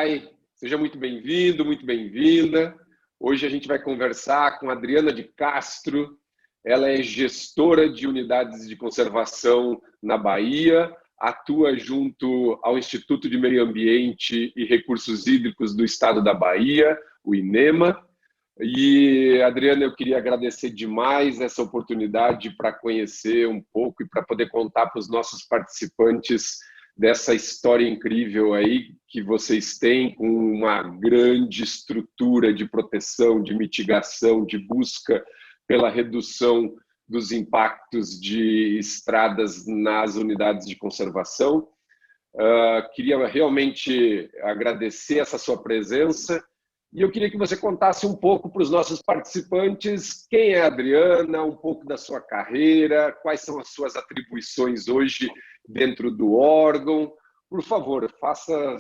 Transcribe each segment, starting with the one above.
Senai. Seja muito bem-vindo, muito bem-vinda. Hoje a gente vai conversar com a Adriana de Castro. Ela é gestora de unidades de conservação na Bahia, atua junto ao Instituto de Meio Ambiente e Recursos Hídricos do Estado da Bahia, o INEMA. E, Adriana, eu queria agradecer demais essa oportunidade para conhecer um pouco e para poder contar para os nossos participantes dessa história incrível aí que vocês têm, com uma grande estrutura de proteção, de mitigação, de busca pela redução dos impactos de estradas nas unidades de conservação. Queria realmente agradecer essa sua presença e eu queria que você contasse um pouco para os nossos participantes quem é a Adriana, um pouco da sua carreira, quais são as suas atribuições hoje dentro do órgão. Por favor, faça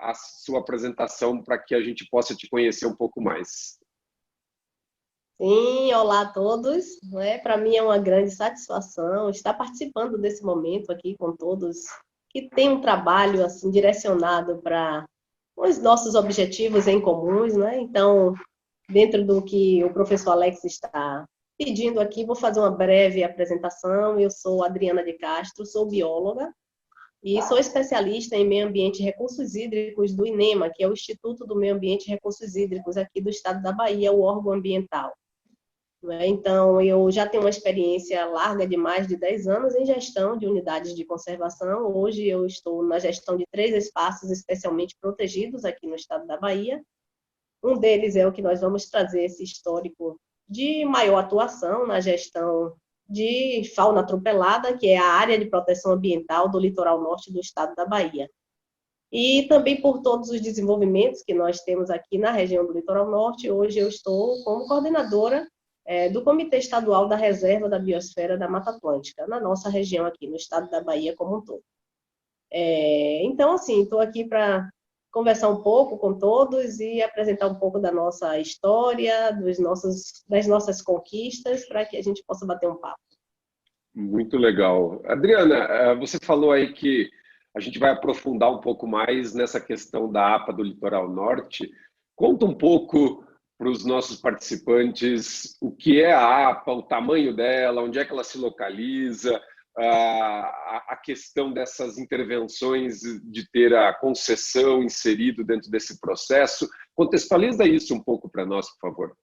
a sua apresentação para que a gente possa te conhecer um pouco mais. Sim, olá a todos. Para mim é uma grande satisfação estar participando desse momento aqui com todos que têm um trabalho assim direcionado para os nossos objetivos em comuns, né? Então, dentro do que o professor Alex está pedindo aqui, vou fazer uma breve apresentação. Eu sou Adriana de Castro, sou bióloga e sou especialista em meio ambiente e recursos hídricos do INEMA, que é o Instituto do Meio Ambiente e Recursos Hídricos aqui do estado da Bahia, o órgão ambiental. Então, eu já tenho uma experiência larga de mais de 10 anos em gestão de unidades de conservação. Hoje eu estou na gestão de 3 espaços especialmente protegidos aqui no estado da Bahia. Um deles é o que nós vamos trazer esse histórico de maior atuação na gestão de fauna atropelada, que é a área de proteção ambiental do litoral norte do estado da Bahia. E também por todos os desenvolvimentos que nós temos aqui na região do litoral norte. Hoje eu estou como coordenadora do Comitê Estadual da Reserva da Biosfera da Mata Atlântica, na nossa região aqui, no estado da Bahia como um todo. Então, assim, estou aqui para conversar um pouco com todos e apresentar um pouco da nossa história, das nossas conquistas, para que a gente possa bater um papo. Muito legal. Adriana, você falou aí que a gente vai aprofundar um pouco mais nessa questão da APA do Litoral Norte. Conta um pouco para os nossos participantes o que é a APA, o tamanho dela, onde é que ela se localiza, a questão dessas intervenções de ter a concessão inserido dentro desse processo. Contextualiza isso um pouco para nós, por favor.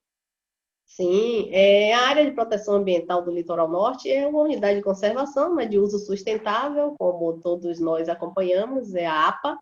Sim, a área de proteção ambiental do Litoral Norte é uma unidade de conservação, mas de uso sustentável, como todos nós acompanhamos, é a APA,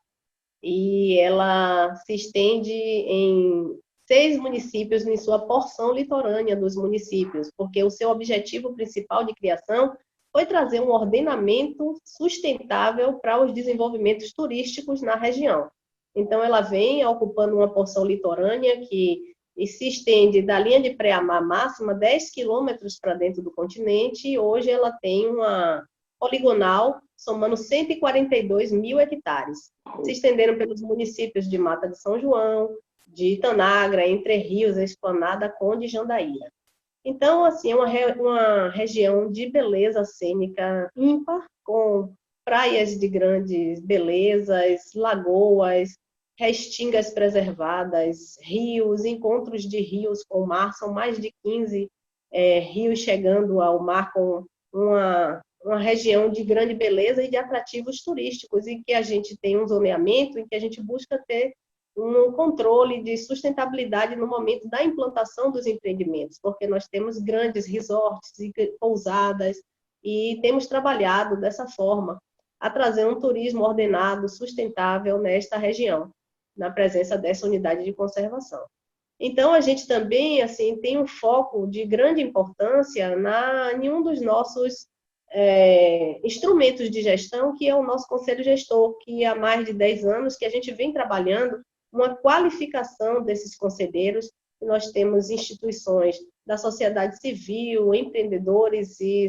e ela se estende em 6 municípios em sua porção litorânea dos municípios, porque o seu objetivo principal de criação foi trazer um ordenamento sustentável para os desenvolvimentos turísticos na região. Então, ela vem ocupando uma porção litorânea que se estende da linha de pré-mar máxima 10 quilômetros para dentro do continente, e hoje ela tem uma poligonal somando 142 mil hectares, se estenderam pelos municípios de Mata de São João, de Itanagra, Entre Rios, Esplanada, Conde e Jandaíra. Então, assim, é uma região de beleza cênica ímpar, com praias de grandes belezas, lagoas, restingas preservadas, rios, encontros de rios com o mar, são mais de 15 rios chegando ao mar, com uma região de grande beleza e de atrativos turísticos, e que a gente tem um zoneamento em que a gente busca ter um controle de sustentabilidade no momento da implantação dos empreendimentos, porque nós temos grandes resorts e pousadas e temos trabalhado dessa forma a trazer um turismo ordenado, sustentável nesta região, na presença dessa unidade de conservação. Então, a gente também assim, tem um foco de grande importância em um dos nossos instrumentos de gestão, que é o nosso Conselho Gestor, que há mais de 10 anos que a gente vem trabalhando uma qualificação desses conselheiros. Nós temos instituições da sociedade civil, empreendedores e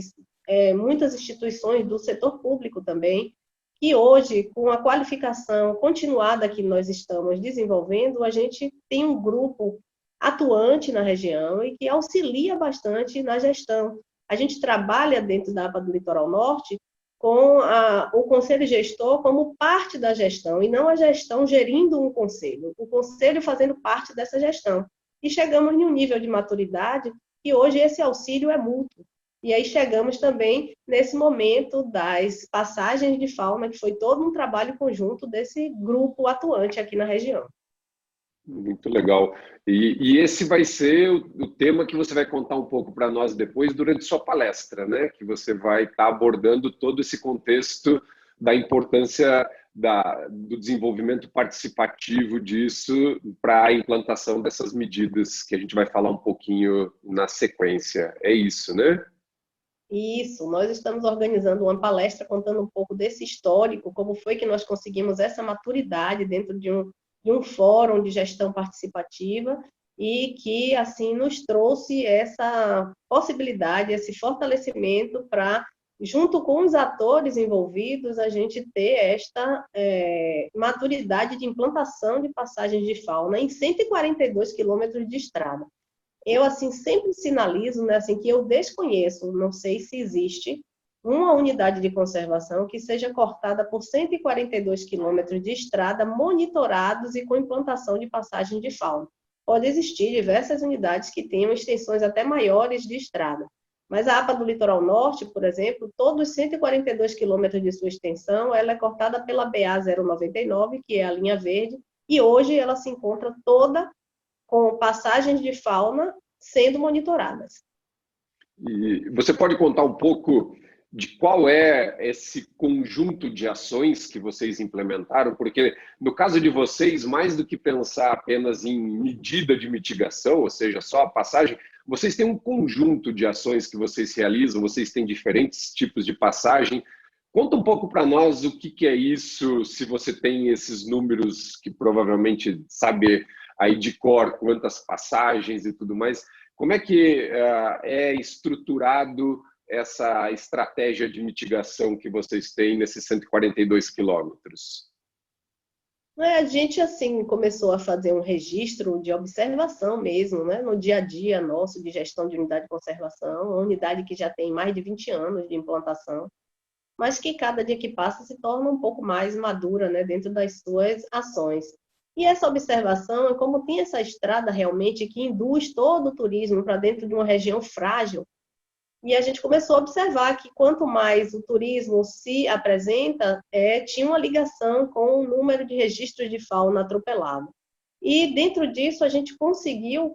muitas instituições do setor público também, e hoje, com a qualificação continuada que nós estamos desenvolvendo, a gente tem um grupo atuante na região e que auxilia bastante na gestão. A gente trabalha dentro da APA do Litoral Norte com o conselho gestor como parte da gestão, e não a gestão gerindo um conselho, o conselho fazendo parte dessa gestão. E chegamos em um nível de maturidade que hoje esse auxílio é mútuo. E aí chegamos também nesse momento das passagens de fauna, que foi todo um trabalho conjunto desse grupo atuante aqui na região. Muito legal. E esse vai ser o tema que você vai contar um pouco para nós depois durante sua palestra, né? Que você vai estar abordando todo esse contexto da importância do desenvolvimento participativo disso para a implantação dessas medidas que a gente vai falar um pouquinho na sequência. É isso, né? Isso, nós estamos organizando uma palestra contando um pouco desse histórico, como foi que nós conseguimos essa maturidade dentro de um fórum de gestão participativa e que, assim, nos trouxe essa possibilidade, esse fortalecimento para, junto com os atores envolvidos, a gente ter esta maturidade de implantação de passagens de fauna em 142 quilômetros de estrada. Eu, assim, sempre sinalizo, né, assim, que eu desconheço, não sei se existe uma unidade de conservação que seja cortada por 142 quilômetros de estrada monitorados e com implantação de passagem de fauna. Pode existir diversas unidades que tenham extensões até maiores de estrada, mas a APA do Litoral Norte, por exemplo, todos os 142 quilômetros de sua extensão, ela é cortada pela BA-099, que é a linha verde, e hoje ela se encontra toda com passagens de fauna sendo monitoradas. E você pode contar um pouco de qual é esse conjunto de ações que vocês implementaram? Porque, no caso de vocês, mais do que pensar apenas em medida de mitigação, ou seja, só a passagem, vocês têm um conjunto de ações que vocês realizam, vocês têm diferentes tipos de passagem. Conta um pouco para nós o que é isso, se você tem esses números que provavelmente sabe aí de cor quantas passagens e tudo mais. Como é que é estruturado essa estratégia de mitigação que vocês têm nesses 142 quilômetros? A gente, assim, começou a fazer um registro de observação mesmo, né, no dia a dia nosso de gestão de unidade de conservação, uma unidade que já tem mais de 20 anos de implantação, mas que cada dia que passa se torna um pouco mais madura, né, dentro das suas ações. E essa observação é como tem essa estrada realmente que induz todo o turismo para dentro de uma região frágil. E a gente começou a observar que quanto mais o turismo se apresenta, tinha uma ligação com o número de registros de fauna atropelado. E dentro disso a gente conseguiu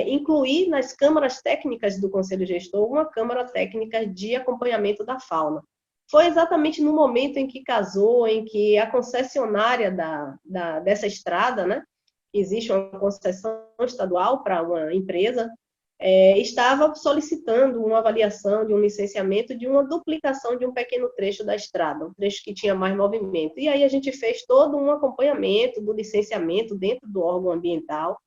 incluir nas câmaras técnicas do Conselho Gestor uma câmara técnica de acompanhamento da fauna. Foi exatamente no momento em que casou, em que a concessionária dessa estrada, né, existe uma concessão estadual para uma empresa, estava solicitando uma avaliação de um licenciamento de uma duplicação de um pequeno trecho da estrada, um trecho que tinha mais movimento. E aí a gente fez todo um acompanhamento do licenciamento dentro do órgão ambiental,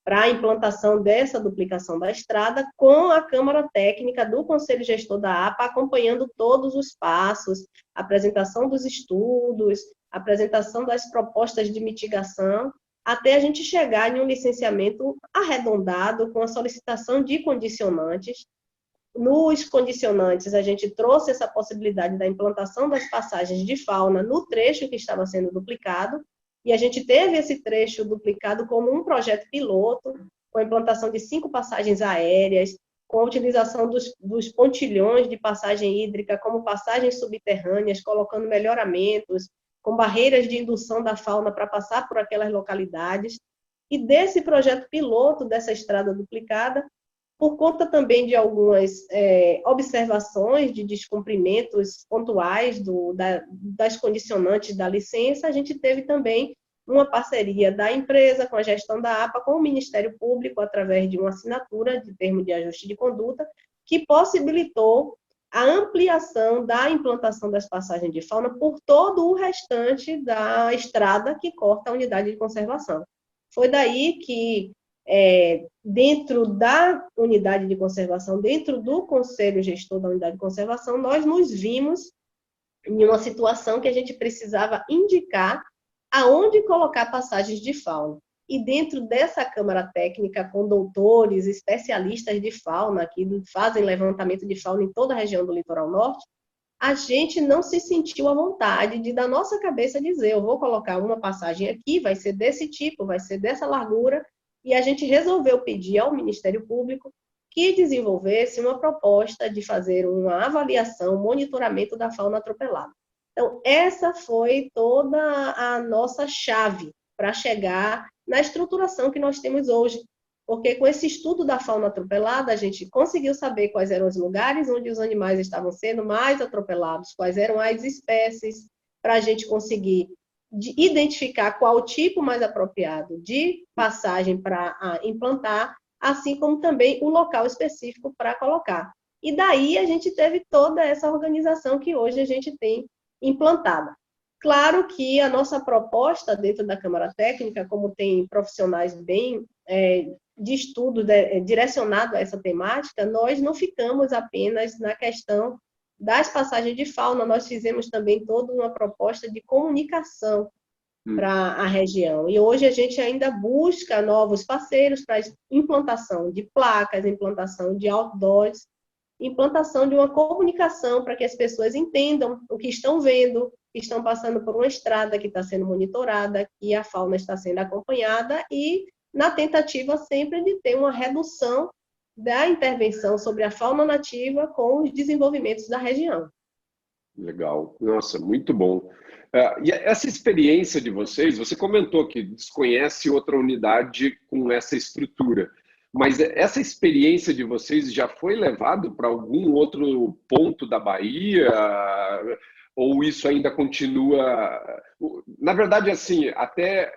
para a implantação dessa duplicação da estrada, com a Câmara Técnica do Conselho Gestor da APA acompanhando todos os passos, apresentação dos estudos, apresentação das propostas de mitigação, até a gente chegar em um licenciamento arredondado com a solicitação de condicionantes. Nos condicionantes, a gente trouxe essa possibilidade da implantação das passagens de fauna no trecho que estava sendo duplicado, e a gente teve esse trecho duplicado como um projeto piloto, com a implantação de 5 passagens aéreas, com a utilização dos pontilhões de passagem hídrica como passagens subterrâneas, colocando melhoramentos, com barreiras de indução da fauna para passar por aquelas localidades. E desse projeto piloto, dessa estrada duplicada, por conta também de algumas observações de descumprimentos pontuais das condicionantes da licença, a gente teve também uma parceria da empresa com a gestão da APA, com o Ministério Público, através de uma assinatura de termo de ajuste de conduta, que possibilitou a ampliação da implantação das passagens de fauna por todo o restante da estrada que corta a unidade de conservação. Foi daí que, dentro da unidade de conservação, dentro do Conselho Gestor da unidade de conservação, nós nos vimos em uma situação que a gente precisava indicar aonde colocar passagens de fauna. E dentro dessa Câmara Técnica, com doutores, especialistas de fauna, que fazem levantamento de fauna em toda a região do Litoral Norte, a gente não se sentiu à vontade de, da nossa cabeça, dizer, eu vou colocar uma passagem aqui, vai ser desse tipo, vai ser dessa largura, e a gente resolveu pedir ao Ministério Público que desenvolvesse uma proposta de fazer uma avaliação, monitoramento da fauna atropelada. Então, essa foi toda a nossa chave para chegar na estruturação que nós temos hoje. Porque com esse estudo da fauna atropelada, a gente conseguiu saber quais eram os lugares onde os animais estavam sendo mais atropelados, quais eram as espécies, para a gente conseguir identificar qual o tipo mais apropriado de passagem para implantar, assim como também o local específico para colocar. E daí a gente teve toda essa organização que hoje a gente tem implantada. Claro que a nossa proposta dentro da Câmara Técnica, como tem profissionais bem de estudo direcionado a essa temática, nós não ficamos apenas na questão das passagens de fauna, nós fizemos também toda uma proposta de comunicação para a região. E hoje a gente ainda busca novos parceiros para implantação de placas, implantação de outdoors, implantação de uma comunicação para que as pessoas entendam o que estão vendo, que estão passando por uma estrada que está sendo monitorada, que a fauna está sendo acompanhada e na tentativa sempre de ter uma redução da intervenção sobre a fauna nativa com os desenvolvimentos da região. Legal. Nossa, muito bom. E essa experiência de vocês, você comentou que desconhece outra unidade com essa estrutura, mas essa experiência de vocês já foi levado para algum outro ponto da Bahia? Ou isso ainda continua... Na verdade, assim, até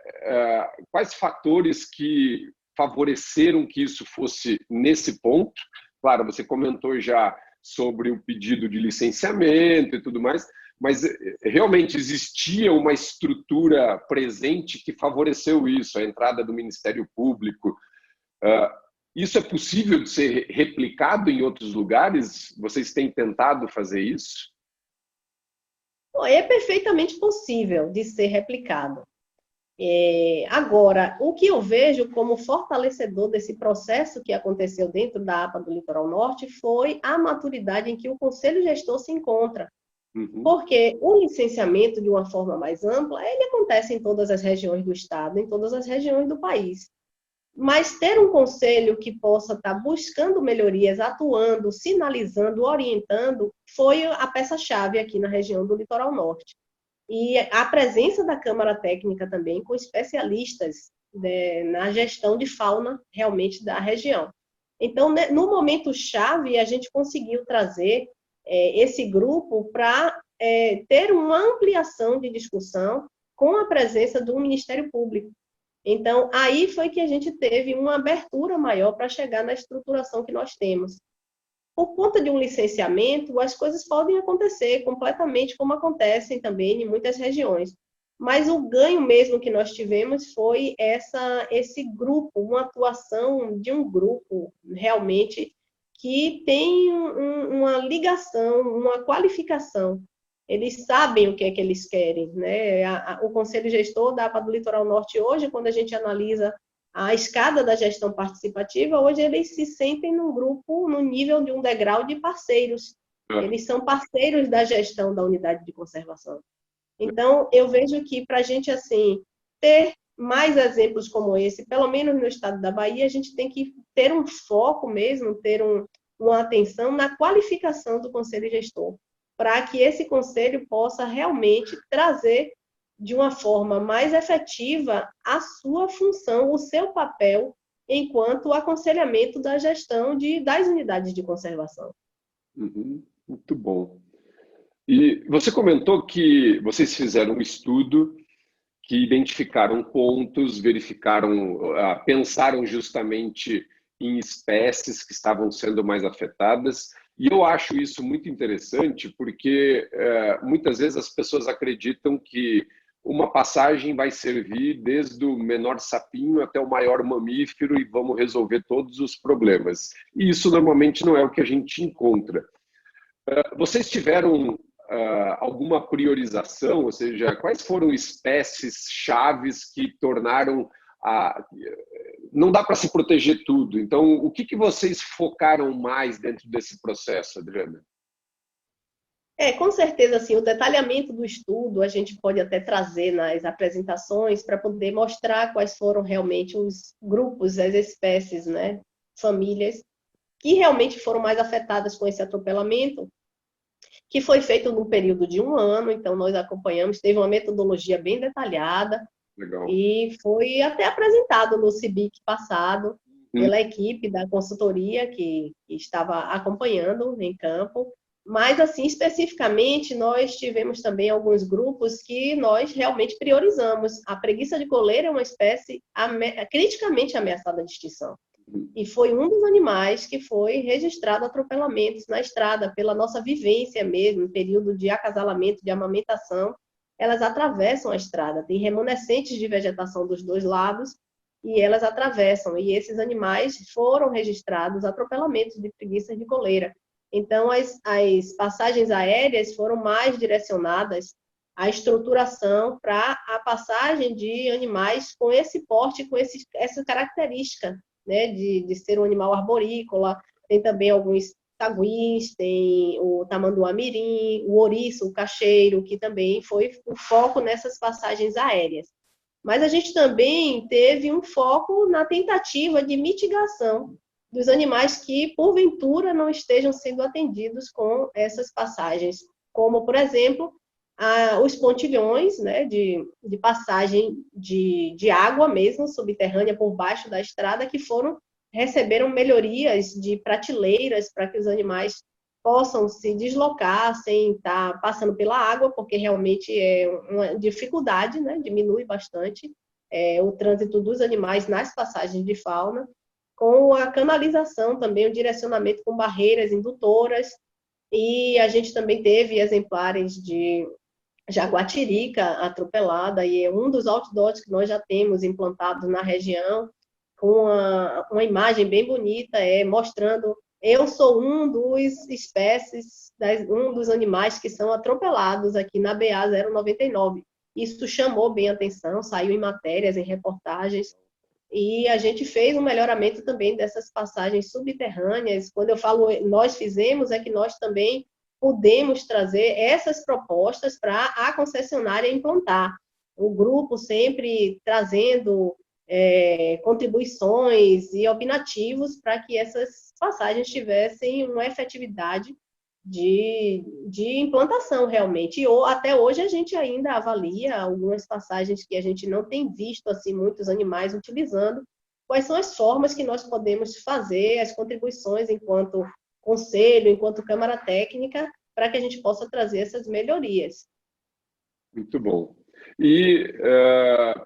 quais fatores que favoreceram que isso fosse nesse ponto? Claro, você comentou já sobre o pedido de licenciamento e tudo mais, mas realmente existia uma estrutura presente que favoreceu isso, a entrada do Ministério Público. Isso é possível de ser replicado em outros lugares? Vocês têm tentado fazer isso? É perfeitamente possível de ser replicado. Agora, o que eu vejo como fortalecedor desse processo que aconteceu dentro da APA do Litoral Norte foi a maturidade em que o Conselho Gestor se encontra. Porque o licenciamento, de uma forma mais ampla, ele acontece em todas as regiões do Estado, em todas as regiões do país. Mas ter um conselho que possa estar buscando melhorias, atuando, sinalizando, orientando, foi a peça-chave aqui na região do Litoral Norte. E a presença da Câmara Técnica também, com especialistas na gestão de fauna realmente da região. Então, no momento chave, a gente conseguiu trazer esse grupo para ter uma ampliação de discussão com a presença do Ministério Público. Então, aí foi que a gente teve uma abertura maior para chegar na estruturação que nós temos. Por conta de um licenciamento, as coisas podem acontecer completamente como acontecem também em muitas regiões. Mas o ganho mesmo que nós tivemos foi esse grupo, uma atuação de um grupo realmente que tem uma ligação, uma qualificação. Eles sabem o que é que eles querem, né? O Conselho Gestor da APA do Litoral Norte hoje, quando a gente analisa a escada da gestão participativa, hoje eles se sentem num grupo, no nível de um degrau de parceiros. Eles são parceiros da gestão da unidade de conservação. Então, eu vejo que para a gente assim, ter mais exemplos como esse, pelo menos no estado da Bahia, a gente tem que ter um foco mesmo, ter uma atenção na qualificação do Conselho Gestor, para que esse conselho possa realmente trazer de uma forma mais efetiva a sua função, o seu papel enquanto aconselhamento da gestão das unidades de conservação. Muito bom. E você comentou que vocês fizeram um estudo que identificaram pontos, verificaram, pensaram justamente em espécies que estavam sendo mais afetadas. E eu acho isso muito interessante porque muitas vezes as pessoas acreditam que uma passagem vai servir desde o menor sapinho até o maior mamífero e vamos resolver todos os problemas. E isso normalmente não é o que a gente encontra. Vocês tiveram alguma priorização, ou seja, quais foram espécies chaves que tornaram não dá para se proteger tudo. Então, o que vocês focaram mais dentro desse processo, Adriana? Com certeza, assim, o detalhamento do estudo a gente pode até trazer nas apresentações para poder mostrar quais foram realmente os grupos, as espécies, né, famílias, que realmente foram mais afetadas com esse atropelamento, que foi feito num período de 1 ano, então nós acompanhamos, teve uma metodologia bem detalhada, Legal. e foi até apresentado no CIBIC passado, Hum, pela equipe da consultoria que estava acompanhando em campo. Mas, assim, especificamente, nós tivemos também alguns grupos que nós realmente priorizamos. A preguiça de coleira é uma espécie criticamente ameaçada de extinção. E foi um dos animais que foi registrado atropelamentos na estrada, pela nossa vivência mesmo, em período de acasalamento, de amamentação. Elas atravessam a estrada, tem remanescentes de vegetação dos dois lados, e elas atravessam. E esses animais foram registrados atropelamentos de preguiças de coleira. Então, as passagens aéreas foram mais direcionadas à estruturação para a passagem de animais com esse porte, com essa característica, né, de ser um animal arborícola. Tem também alguns taguins, tem o tamanduá-mirim, o ouriço, o cacheiro, que também foi o foco nessas passagens aéreas. Mas a gente também teve um foco na tentativa de mitigação dos animais que, porventura, não estejam sendo atendidos com essas passagens, como, por exemplo, os pontilhões, né, de passagem de água mesmo, subterrânea, por baixo da estrada, que receberam melhorias de prateleiras para que os animais possam se deslocar sem estar passando pela água, porque realmente é uma dificuldade, né, diminui bastante o trânsito dos animais nas passagens de fauna, com a canalização também, o direcionamento com barreiras indutoras, e a gente também teve exemplares de jaguatirica atropelada, e é um dos outdoors que nós já temos implantados na região, com uma imagem bem bonita, mostrando eu sou um dos espécies, um dos animais que são atropelados aqui na BA 099. Isso chamou bem a atenção, saiu em matérias, em reportagens, e a gente fez um melhoramento também dessas passagens subterrâneas. Quando eu falo nós fizemos, é que nós também podemos trazer essas propostas para a concessionária implantar. O grupo sempre trazendo contribuições e opinativos para que essas passagens tivessem uma efetividade de implantação realmente. E até hoje a gente ainda avalia algumas passagens que a gente não tem visto assim muitos animais utilizando. Quais são as formas que nós podemos fazer, as contribuições enquanto conselho, enquanto Câmara Técnica, para que a gente possa trazer essas melhorias. muito bom. E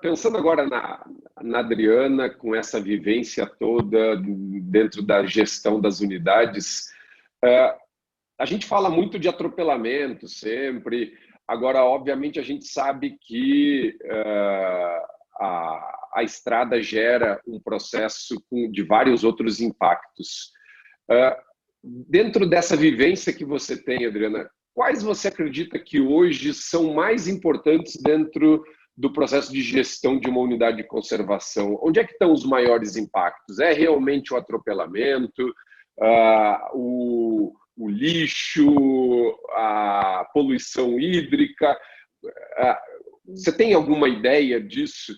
pensando agora na Adriana, com essa vivência toda dentro da gestão das unidades, a gente fala muito de atropelamento sempre. Agora, obviamente, a gente sabe que a estrada gera um processo de vários outros impactos. Dentro dessa vivência que você tem, Adriana, quais você acredita que hoje são mais importantes dentro do processo de gestão de uma unidade de conservação? Onde é que estão os maiores impactos? É realmente o atropelamento, o lixo, a poluição hídrica? Você tem alguma ideia disso?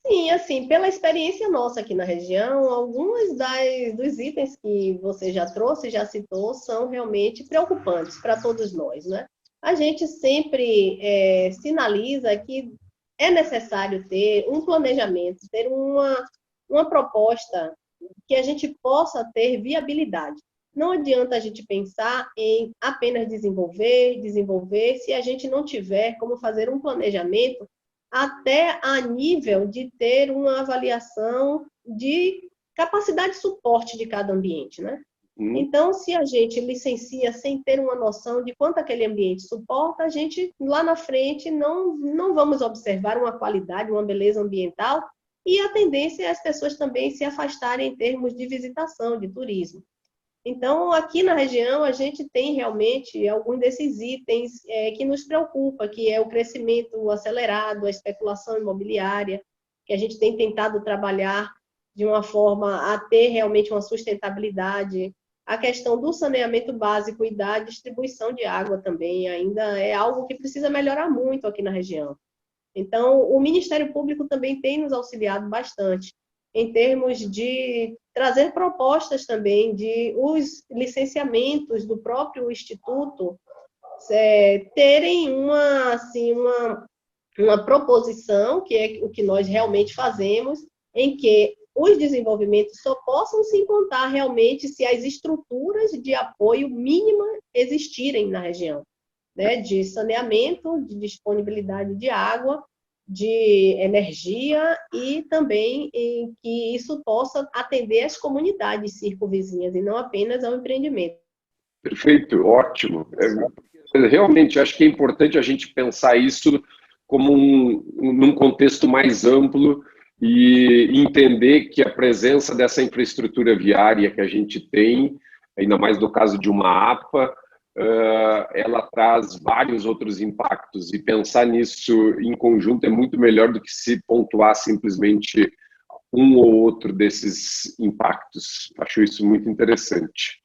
Sim, assim, pela experiência nossa aqui na região, alguns dos itens que você já trouxe, já citou, são realmente preocupantes para todos nós, né? A gente sempre sinaliza que é necessário ter um planejamento, ter uma proposta que a gente possa ter viabilidade. Não adianta a gente pensar em apenas desenvolver, se a gente não tiver como fazer um planejamento até a nível de ter uma avaliação de capacidade de suporte de cada ambiente, né? Então, se a gente licencia sem ter uma noção de quanto aquele ambiente suporta, a gente, lá na frente, não vamos observar uma qualidade, uma beleza ambiental, e a tendência é as pessoas também se afastarem em termos de visitação, de turismo. Então, aqui na região, a gente tem realmente alguns desses itens que nos preocupa, que é o crescimento acelerado, a especulação imobiliária, que a gente tem tentado trabalhar de uma forma a ter realmente uma sustentabilidade a questão do saneamento básico e da distribuição de água também ainda é algo que precisa melhorar muito aqui na região. Então, o Ministério Público também tem nos auxiliado bastante em termos de trazer propostas também de os licenciamentos do próprio Instituto terem uma proposição, que é o que nós realmente fazemos, em que os desenvolvimentos só possam se implantar realmente se as estruturas de apoio mínima existirem na região, né? De saneamento, de disponibilidade de água, de energia e também em que isso possa atender as comunidades circunvizinhas e não apenas ao empreendimento. Perfeito, ótimo. Realmente, acho que é importante a gente pensar isso como num contexto mais amplo e entender que a presença dessa infraestrutura viária que a gente tem, ainda mais no caso de uma APA, ela traz vários outros impactos, e pensar nisso em conjunto é muito melhor do que se pontuar simplesmente um ou outro desses impactos. Acho isso muito interessante.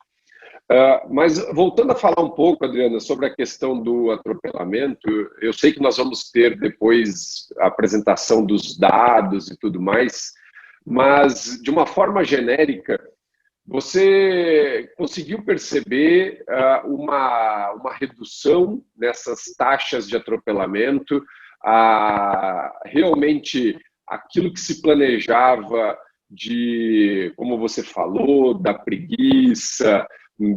Mas voltando a falar um pouco, Adriana, sobre a questão do atropelamento, eu sei que nós vamos ter depois a apresentação dos dados e tudo mais, mas de uma forma genérica, você conseguiu perceber uma redução nessas taxas de atropelamento? Realmente aquilo que se planejava de, como você falou, da preguiça,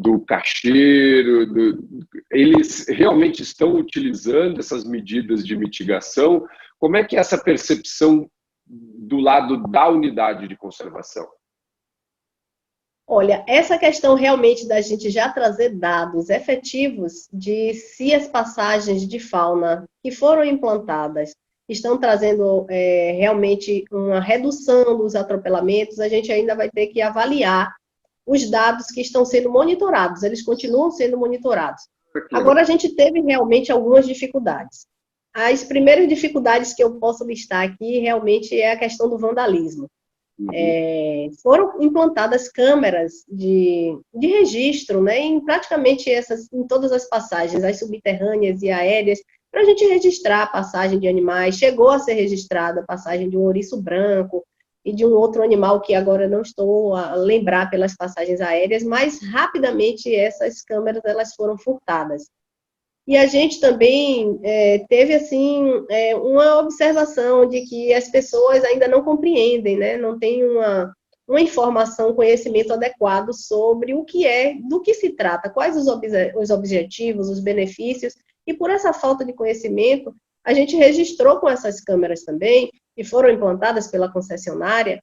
do cacheiro, eles realmente estão utilizando essas medidas de mitigação? Como é que é essa percepção do lado da unidade de conservação? Olha, essa questão realmente da gente já trazer dados efetivos de se as passagens de fauna que foram implantadas estão trazendo realmente uma redução dos atropelamentos, a gente ainda vai ter que avaliar os dados que estão sendo monitorados, eles continuam sendo monitorados. Agora, a gente teve realmente algumas dificuldades. As primeiras dificuldades que eu posso listar aqui realmente é a questão do vandalismo. Foram implantadas câmeras de registro, né, em praticamente em todas as passagens, as subterrâneas e aéreas, para a gente registrar a passagem de animais. Chegou a ser registrada a passagem de um ouriço branco e de um outro animal que agora não estou a lembrar pelas passagens aéreas, mas rapidamente essas câmeras elas foram furtadas. E a gente também teve assim uma observação de que as pessoas ainda não compreendem, né? Não tem uma informação, um conhecimento adequado sobre o que é, do que se trata, quais os objetivos, os benefícios, e por essa falta de conhecimento, a gente registrou com essas câmeras também, que foram implantadas pela concessionária,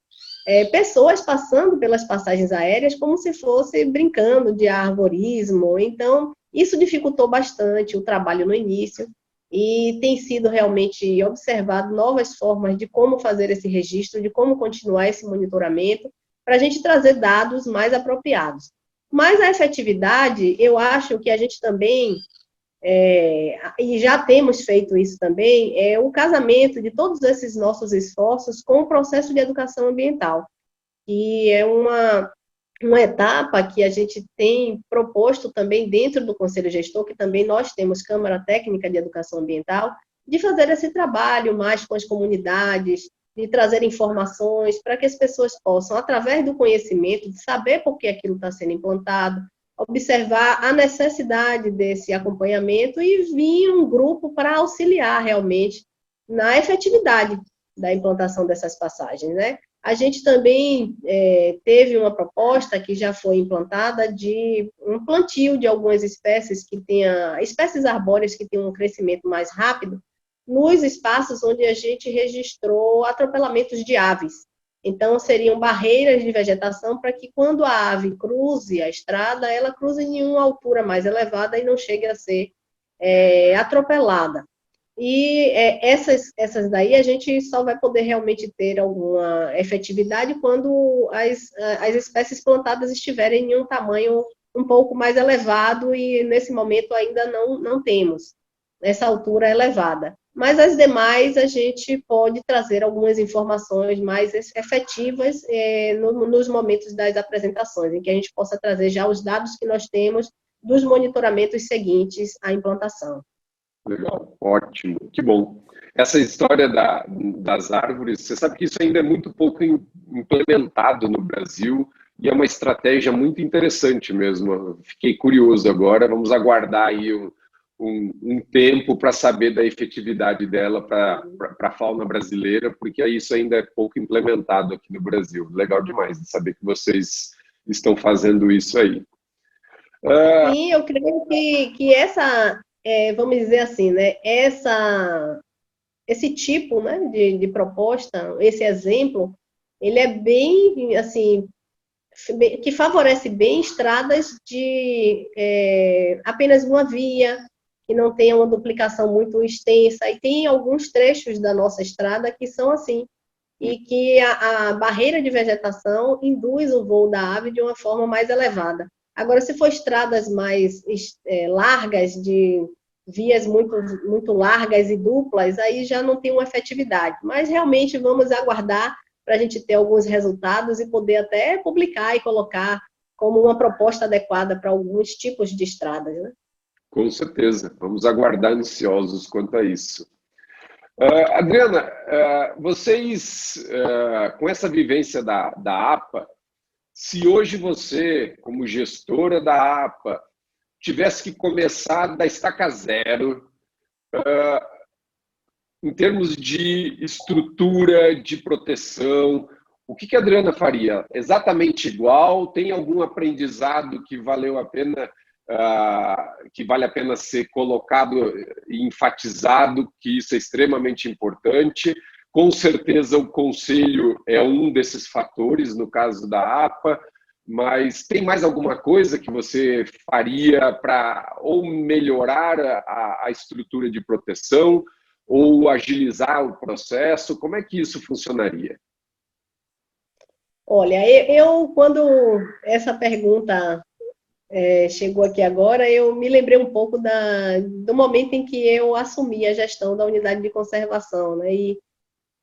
pessoas passando pelas passagens aéreas como se fosse brincando de arborismo. Então, isso dificultou bastante o trabalho no início e tem sido realmente observado novas formas de como fazer esse registro, de como continuar esse monitoramento, para a gente trazer dados mais apropriados. Mas a efetividade, eu acho que a gente também, e já temos feito isso também, é o casamento de todos esses nossos esforços com o processo de educação ambiental, que é uma etapa que a gente tem proposto também dentro do Conselho Gestor, que também nós temos Câmara Técnica de Educação Ambiental, de fazer esse trabalho mais com as comunidades, de trazer informações para que as pessoas possam, através do conhecimento, de saber por que aquilo está sendo implantado, observar a necessidade desse acompanhamento e vir um grupo para auxiliar realmente na efetividade da implantação dessas passagens, né? A gente também teve uma proposta que já foi implantada de um plantio de algumas espécies espécies arbóreas que têm um crescimento mais rápido, nos espaços onde a gente registrou atropelamentos de aves. Então, seriam barreiras de vegetação para que quando a ave cruze a estrada, ela cruze em uma altura mais elevada e não chegue a ser atropelada. E essas daí a gente só vai poder realmente ter alguma efetividade quando as espécies plantadas estiverem em um tamanho um pouco mais elevado, e nesse momento ainda não temos essa altura elevada. mas as demais a gente pode trazer algumas informações mais efetivas nos momentos das apresentações, em que a gente possa trazer já os dados que nós temos dos monitoramentos seguintes à implantação. Legal, ótimo, que bom. Essa história das árvores, você sabe que isso ainda é muito pouco implementado no Brasil e é uma estratégia muito interessante mesmo. Fiquei curioso agora, vamos aguardar aí um tempo para saber da efetividade dela para a fauna brasileira, porque isso ainda é pouco implementado aqui no Brasil. Legal demais de saber que vocês estão fazendo isso aí. Sim, eu creio que essa, vamos dizer assim, né, esse tipo, né, de proposta, esse exemplo, ele é bem, assim, que favorece bem estradas de apenas uma via, que não tenha uma duplicação muito extensa, e tem alguns trechos da nossa estrada que são assim, e que a barreira de vegetação induz o voo da ave de uma forma mais elevada. Agora, se for estradas mais largas, de vias muito largas e duplas, aí já não tem uma efetividade. Mas realmente vamos aguardar para a gente ter alguns resultados e poder até publicar e colocar como uma proposta adequada para alguns tipos de estradas, né? Com certeza, vamos aguardar ansiosos quanto a isso. Adriana, vocês, com essa vivência da APA, se hoje você, como gestora da APA, tivesse que começar da estaca zero, em termos de estrutura, de proteção, o que a Adriana faria? Exatamente igual? Tem algum aprendizado que valeu a pena, que vale a pena ser colocado e enfatizado, que isso é extremamente importante? Com certeza o conselho é um desses fatores, no caso da APA, mas tem mais alguma coisa que você faria para ou melhorar a estrutura de proteção ou agilizar o processo? Como é que isso funcionaria? Olha, quando essa pergunta chegou aqui agora, eu me lembrei um pouco do momento em que eu assumi a gestão da unidade de conservação, né? E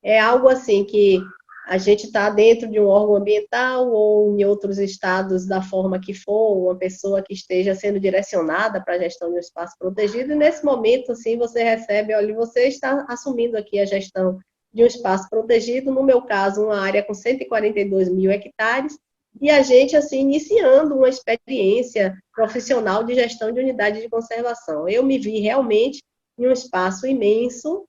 é algo assim que a gente está dentro de um órgão ambiental ou em outros estados da forma que for, uma pessoa que esteja sendo direcionada para a gestão de um espaço protegido, e nesse momento, assim, você recebe, olha, você está assumindo aqui a gestão de um espaço protegido, no meu caso, uma área com 142 mil hectares, e a gente, assim, iniciando uma experiência profissional de gestão de unidade de conservação. Eu me vi realmente em um espaço imenso,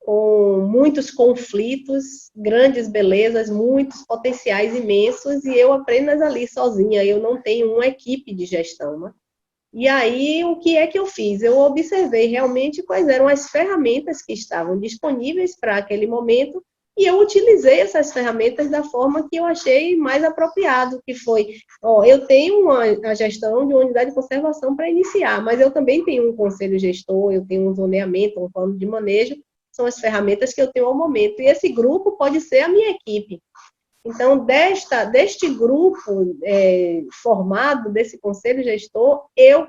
com muitos conflitos, grandes belezas, muitos potenciais imensos, e eu apenas ali sozinha, eu não tenho uma equipe de gestão, né? E aí, o que é que eu fiz? Eu observei realmente quais eram as ferramentas que estavam disponíveis para aquele momento, e eu utilizei essas ferramentas da forma que eu achei mais apropriado, que foi, eu tenho a gestão de uma unidade de conservação para iniciar, mas eu também tenho um conselho gestor, eu tenho um zoneamento, um plano de manejo, são as ferramentas que eu tenho ao momento. E esse grupo pode ser a minha equipe. Então, deste grupo formado, desse conselho gestor, eu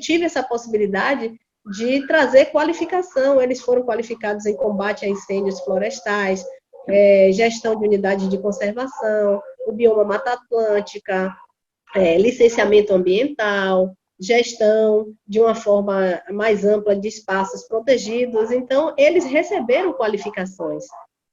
tive essa possibilidade de trazer qualificação. Eles foram qualificados em combate a incêndios florestais, gestão de unidades de conservação, o bioma Mata Atlântica, licenciamento ambiental, gestão de uma forma mais ampla de espaços protegidos. Então, eles receberam qualificações.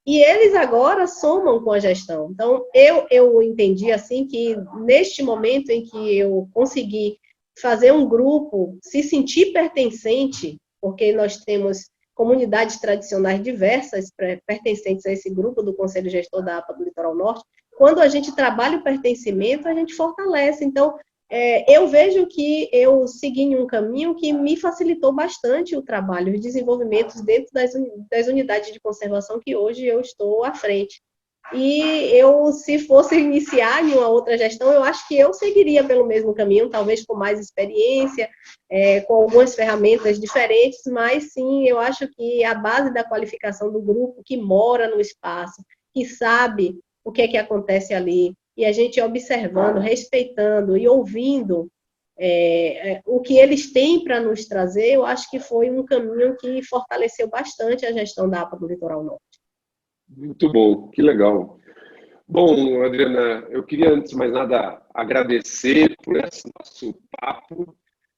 E eles agora somam com a gestão. Então, eu entendi assim que, neste momento em que eu consegui fazer um grupo se sentir pertencente, porque nós temos comunidades tradicionais diversas pertencentes a esse grupo do Conselho Gestor da APA do Litoral Norte, quando a gente trabalha o pertencimento, a gente fortalece. Então, eu vejo que eu segui em um caminho que me facilitou bastante o trabalho, os desenvolvimentos dentro das unidades de conservação que hoje eu estou à frente. E se fosse iniciar em uma outra gestão, eu acho que eu seguiria pelo mesmo caminho, talvez com mais experiência, com algumas ferramentas diferentes, mas sim, eu acho que a base da qualificação do grupo que mora no espaço, que sabe o que é que acontece ali, e a gente observando, respeitando e ouvindo o que eles têm para nos trazer, eu acho que foi um caminho que fortaleceu bastante a gestão da APA do Litoral Norte. Muito bom, que legal. Bom, Adriana, eu queria, antes de mais nada, agradecer por esse nosso papo.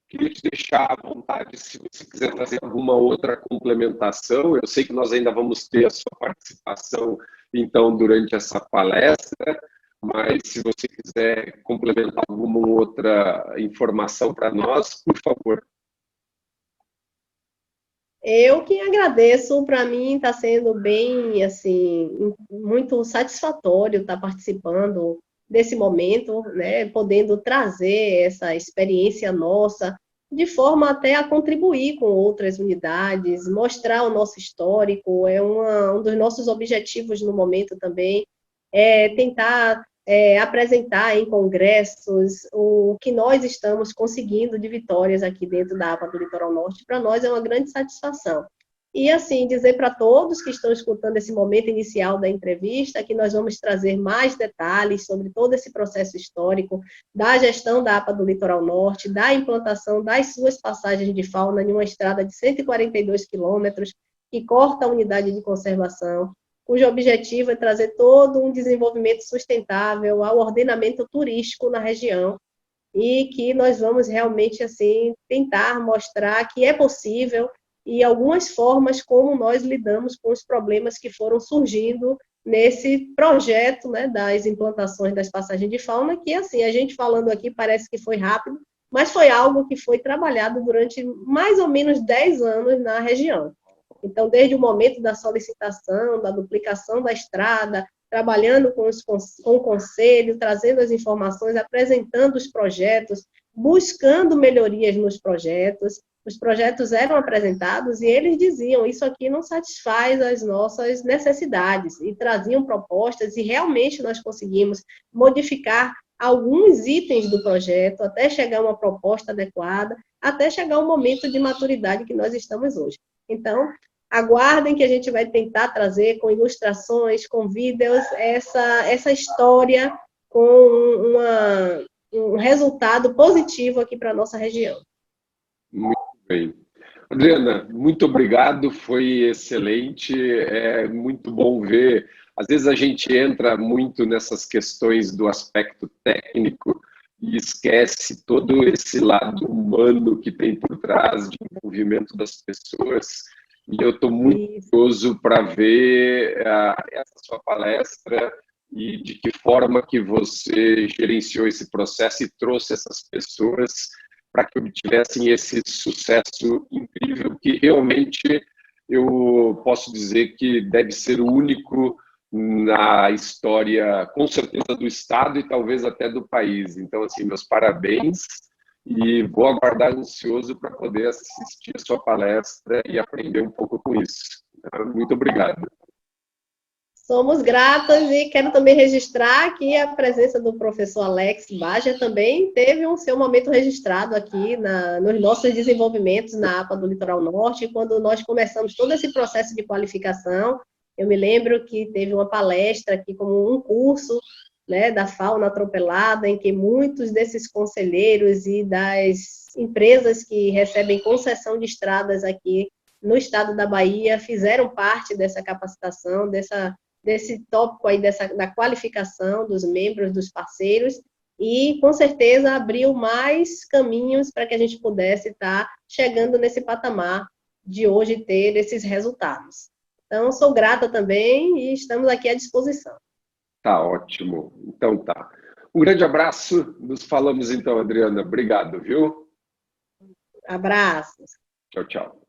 Queria te deixar à vontade se você quiser fazer alguma outra complementação. Eu sei que nós ainda vamos ter a sua participação, então, durante essa palestra, mas se você quiser complementar alguma outra informação para nós, por favor. Eu que agradeço, para mim está sendo bem, assim, muito satisfatório estar participando desse momento, né, podendo trazer essa experiência nossa, de forma até a contribuir com outras unidades, mostrar o nosso histórico, um dos nossos objetivos no momento também, tentar apresentar em congressos o que nós estamos conseguindo de vitórias aqui dentro da APA do Litoral Norte. Para nós é uma grande satisfação. E, assim, dizer para todos que estão escutando esse momento inicial da entrevista que nós vamos trazer mais detalhes sobre todo esse processo histórico da gestão da APA do Litoral Norte, da implantação das suas passagens de fauna em uma estrada de 142 quilômetros que corta a unidade de conservação, cujo objetivo é trazer todo um desenvolvimento sustentável ao ordenamento turístico na região, e que nós vamos realmente, assim, tentar mostrar que é possível e algumas formas como nós lidamos com os problemas que foram surgindo nesse projeto, né, das implantações das passagens de fauna, que, assim, a gente falando aqui parece que foi rápido, mas foi algo que foi trabalhado durante mais ou menos 10 anos na região. Então, desde o momento da solicitação, da duplicação da estrada, trabalhando com o conselho, trazendo as informações, apresentando os projetos, buscando melhorias nos projetos. Os projetos eram apresentados e eles diziam, isso aqui não satisfaz as nossas necessidades, e traziam propostas, e realmente nós conseguimos modificar alguns itens do projeto até chegar a uma proposta adequada, até chegar ao momento de maturidade que nós estamos hoje. Então, aguardem que a gente vai tentar trazer com ilustrações, com vídeos, essa história com um resultado positivo aqui para a nossa região. Muito bem. Adriana, muito obrigado, foi excelente, é muito bom ver. Às vezes a gente entra muito nessas questões do aspecto técnico e esquece todo esse lado humano que tem por trás de envolvimento das pessoas. E eu estou muito curioso para ver essa sua palestra e de que forma que você gerenciou esse processo e trouxe essas pessoas para que obtivessem esse sucesso incrível, que realmente eu posso dizer que deve ser o único na história, com certeza, do Estado e talvez até do país. Então, assim, meus parabéns. E vou aguardar ansioso para poder assistir a sua palestra e aprender um pouco com isso. Muito obrigado. Somos gratas, e quero também registrar que a presença do professor Alex Baja também teve um seu momento registrado aqui nos nossos desenvolvimentos na APA do Litoral Norte, quando nós começamos todo esse processo de qualificação. Eu me lembro que teve uma palestra aqui como um curso, né, da fauna atropelada, em que muitos desses conselheiros e das empresas que recebem concessão de estradas aqui no estado da Bahia fizeram parte dessa capacitação, desse tópico aí, da qualificação dos membros, dos parceiros, e com certeza abriu mais caminhos para que a gente pudesse estar chegando nesse patamar de hoje ter esses resultados. Então, sou grata também e estamos aqui à disposição. Tá ótimo. Então tá. Um grande abraço. Nos falamos então, Adriana. Obrigado, viu? Abraços. Tchau, tchau.